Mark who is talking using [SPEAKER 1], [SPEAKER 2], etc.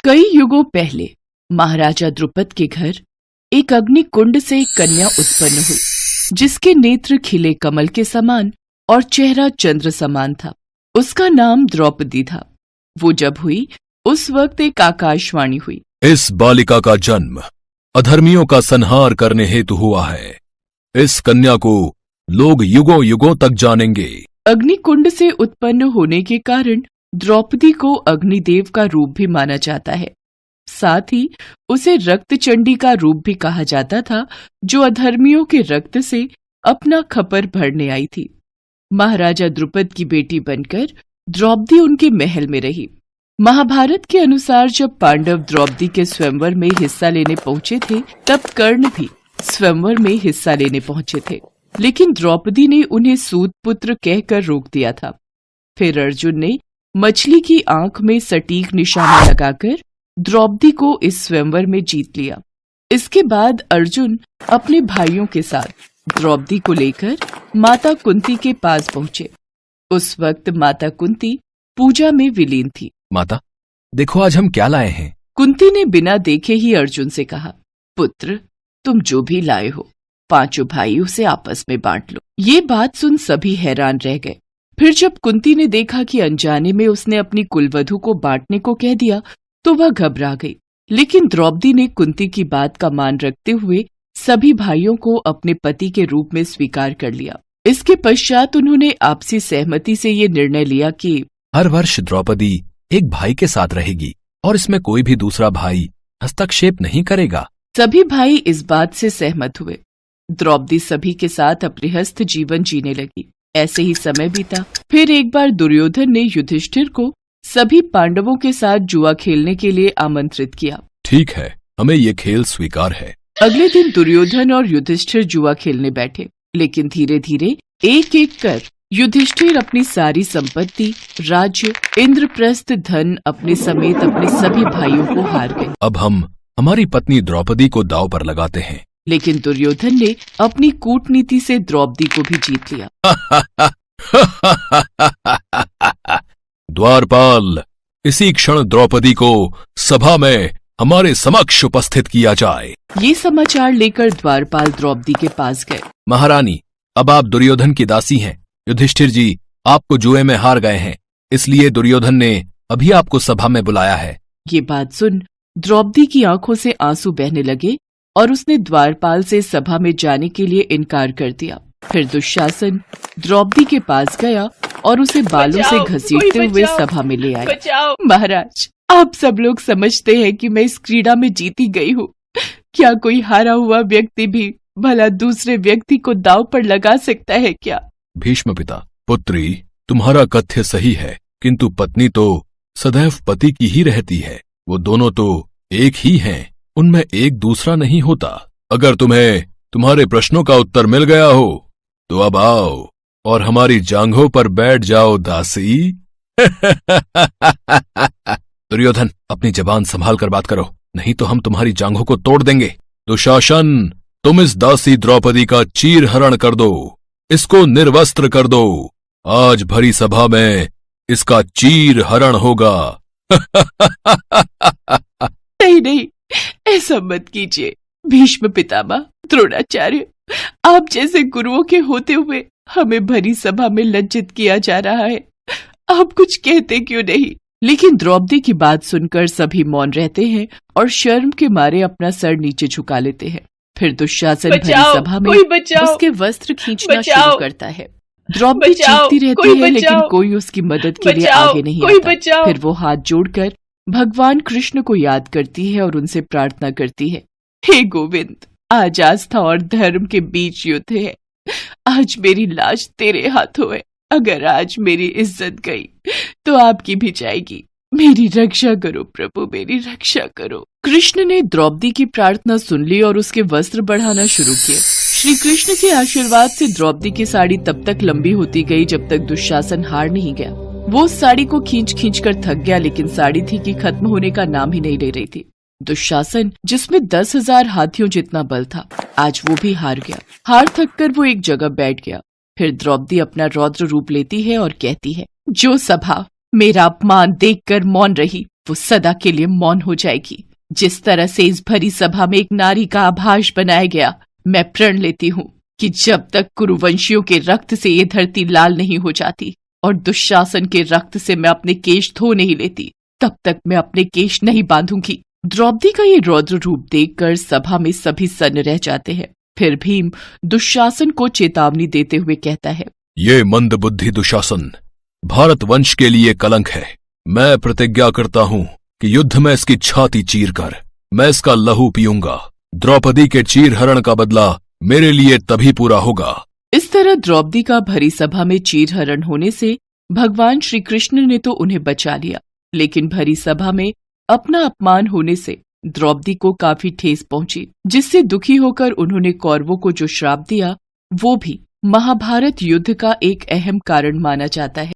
[SPEAKER 1] कई युगों पहले महाराजा द्रुपद के घर एक अग्नि कुंड से एक कन्या उत्पन्न हुई, जिसके नेत्र खिले कमल के समान और चेहरा चंद्र समान था। उसका नाम द्रौपदी था। वो जब हुई उस वक्त एक आकाशवाणी हुई,
[SPEAKER 2] इस बालिका का जन्म अधर्मियों का संहार करने हेतु हुआ है। इस कन्या को लोग युगों युगों तक जानेंगे।
[SPEAKER 1] अग्निकुंड से उत्पन्न होने के कारण द्रौपदी को अग्निदेव का रूप भी माना जाता है। साथ ही उसे रक्त चंडी का रूप भी कहा जाता था, जो अधर्मियों के रक्त से अपना खपर भरने आई थी। महाराजा द्रुपद की बेटी बनकर द्रौपदी उनके महल में रही। महाभारत के अनुसार जब पांडव द्रौपदी के स्वयंवर में हिस्सा लेने पहुंचे थे, तब कर्ण भी स्वयंवर में हिस्सा लेने पहुंचे थे, लेकिन द्रौपदी ने उन्हें सूत पुत्र कहकर रोक दिया था। फिर अर्जुन ने मछली की आंख में सटीक निशाना लगाकर द्रौपदी को इस स्वयंवर में जीत लिया। इसके बाद अर्जुन अपने भाइयों के साथ द्रौपदी को लेकर माता कुंती के पास पहुंचे। उस वक्त माता कुंती पूजा में विलीन थी।
[SPEAKER 2] माता, देखो आज हम क्या लाए हैं।
[SPEAKER 1] कुंती ने बिना देखे ही अर्जुन से कहा, पुत्र, तुम जो भी लाए हो, पांचों भाई उसे आपस में बांट लो। ये बात सुन सभी हैरान रह गए। फिर जब कुंती ने देखा कि अनजाने में उसने अपनी कुलवधू को बांटने को कह दिया, तो वह घबरा गई। लेकिन द्रौपदी ने कुंती की बात का मान रखते हुए सभी भाइयों को अपने पति के रूप में स्वीकार कर लिया। इसके पश्चात उन्होंने आपसी सहमति से ये निर्णय लिया कि
[SPEAKER 2] हर वर्ष द्रौपदी एक भाई के साथ रहेगी और इसमें कोई भी दूसरा भाई हस्तक्षेप नहीं करेगा।
[SPEAKER 1] सभी भाई इस बात से सहमत हुए। द्रौपदी सभी के साथ अपरिहस्त जीवन जीने लगी। ऐसे ही समय बीता। फिर एक बार दुर्योधन ने युधिष्ठिर को सभी पांडवों के साथ जुआ खेलने के लिए आमंत्रित किया।
[SPEAKER 2] ठीक है, हमें ये खेल स्वीकार है।
[SPEAKER 1] अगले दिन दुर्योधन और युधिष्ठिर जुआ खेलने बैठे, लेकिन धीरे धीरे एक एक कर युधिष्ठिर अपनी सारी संपत्ति, राज्य, इंद्रप्रस्थ, धन अपने समेत अपने सभी भाइयों को हार गए।
[SPEAKER 2] अब हम हमारी पत्नी द्रौपदी को दांव पर लगाते हैं।
[SPEAKER 1] लेकिन दुर्योधन ने अपनी कूटनीति से द्रौपदी को भी जीत लिया।
[SPEAKER 2] द्वारपाल, इसी क्षण द्रौपदी को सभा में हमारे समक्ष उपस्थित किया जाए।
[SPEAKER 1] ये समाचार लेकर द्वारपाल द्रौपदी के पास गए।
[SPEAKER 2] महारानी, अब आप दुर्योधन की दासी हैं। युधिष्ठिर जी आपको जुए में हार गए हैं, इसलिए दुर्योधन ने अभी आपको सभा में बुलाया है।
[SPEAKER 1] ये बात सुन द्रौपदी की आंखों से आंसू बहने लगे और उसने द्वारपाल से सभा में जाने के लिए इनकार कर दिया। फिर दुशासन द्रौपदी के पास गया और उसे बालों से घसीटते हुए सभा में ले आया। महाराज, आप सब लोग समझते हैं कि मैं इस क्रीड़ा में जीती गई हूँ। क्या कोई हारा हुआ व्यक्ति भी भला दूसरे व्यक्ति को दांव पर लगा सकता है क्या?
[SPEAKER 2] भीष्म पिता, पुत्री, तुम्हारा कथ्य सही है, किंतु पत्नी तो सदैव पति की ही रहती है। वो दोनों तो एक ही हैं, उनमें एक दूसरा नहीं होता। अगर तुम्हें तुम्हारे प्रश्नों का उत्तर मिल गया हो तो अब आओ और हमारी जांघों पर बैठ जाओ दासी। दुर्योधन, अपनी जबान संभाल कर बात करो, नहीं तो हम तुम्हारी जांघों को तोड़ देंगे। दुशासन, तुम इस दासी द्रौपदी का चीर हरण कर दो, इसको निर्वस्त्र कर दो। आज भरी सभा में इसका चीर हरण होगा।
[SPEAKER 1] नहीं नहीं, ऐसा मत कीजिए भीष्म पितामह, द्रोणाचार्य, आप जैसे गुरुओं के होते हुए हमें भरी सभा में लज्जित किया जा रहा है। आप कुछ कहते क्यों नहीं? लेकिन द्रौपदी की बात सुनकर सभी मौन रहते हैं और शर्म के मारे अपना सर नीचे झुका लेते हैं। फिर दुशासन भरी सभा में उसके वस्त्र खींचना शुरू करता है। द्रौपदी चीखती रहती है, लेकिन कोई उसकी मदद के लिए आगे नहीं आता। फिर वो हाथ जोड़कर भगवान कृष्ण को याद करती है और उनसे प्रार्थना करती है, हे गोविंद, आज आस्था और धर्म के बीच युद्ध है। आज मेरी लाश तेरे हाथों है। अगर आज मेरी इज्जत गई तो आपकी भी जाएगी। मेरी रक्षा करो प्रभु, मेरी रक्षा करो। कृष्ण ने द्रौपदी की प्रार्थना सुन ली और उसके वस्त्र बढ़ाना शुरू किए। श्री कृष्ण के आशीर्वाद से द्रौपदी की साड़ी तब तक लंबी होती गई जब तक दुशासन हार नहीं गया। वो उस साड़ी को खींच खींच कर थक गया, लेकिन साड़ी थी कि खत्म होने का नाम ही नहीं ले रही थी। दुशासन, जिसमें 10,000 हाथियों जितना बल था, आज वो भी हार गया। हार थक कर वो एक जगह बैठ गया। फिर द्रौपदी अपना रौद्र रूप लेती है और कहती है, जो सभा मेरा अपमान देखकर मौन रही, वो सदा के लिए मौन हो जाएगी। जिस तरह से इस भरी सभा में एक नारी का आभास बनाया गया, मैं प्रण लेती हूँ कि जब तक कुरुवंशियों के रक्त से ये धरती लाल नहीं हो जाती और दुशासन के रक्त से मैं अपने केश धो नहीं लेती, तब तक मैं अपने केश नहीं बांधूंगी। द्रौपदी का ये रौद्र रूप देखकर सभा में सभी सन्न रह जाते हैं। फिर भीम दुशासन को चेतावनी देते हुए कहता है,
[SPEAKER 2] ये मंद बुद्धि दुशासन भारत वंश के लिए कलंक है। मैं प्रतिज्ञा करता हूँ कि युद्ध में इसकी छाती चीर कर मैं इसका लहू पीऊंगा। द्रौपदी के चीर हरण का बदला मेरे लिए तभी पूरा होगा।
[SPEAKER 1] इस तरह द्रौपदी का भरी सभा में चीर हरण होने से भगवान श्री कृष्ण ने तो उन्हें बचा लिया, लेकिन भरी सभा में अपना अपमान होने से द्रौपदी को काफी ठेस पहुंची, जिससे दुखी होकर उन्होंने कौरवों को जो श्राप दिया वो भी महाभारत युद्ध का एक अहम कारण माना जाता है।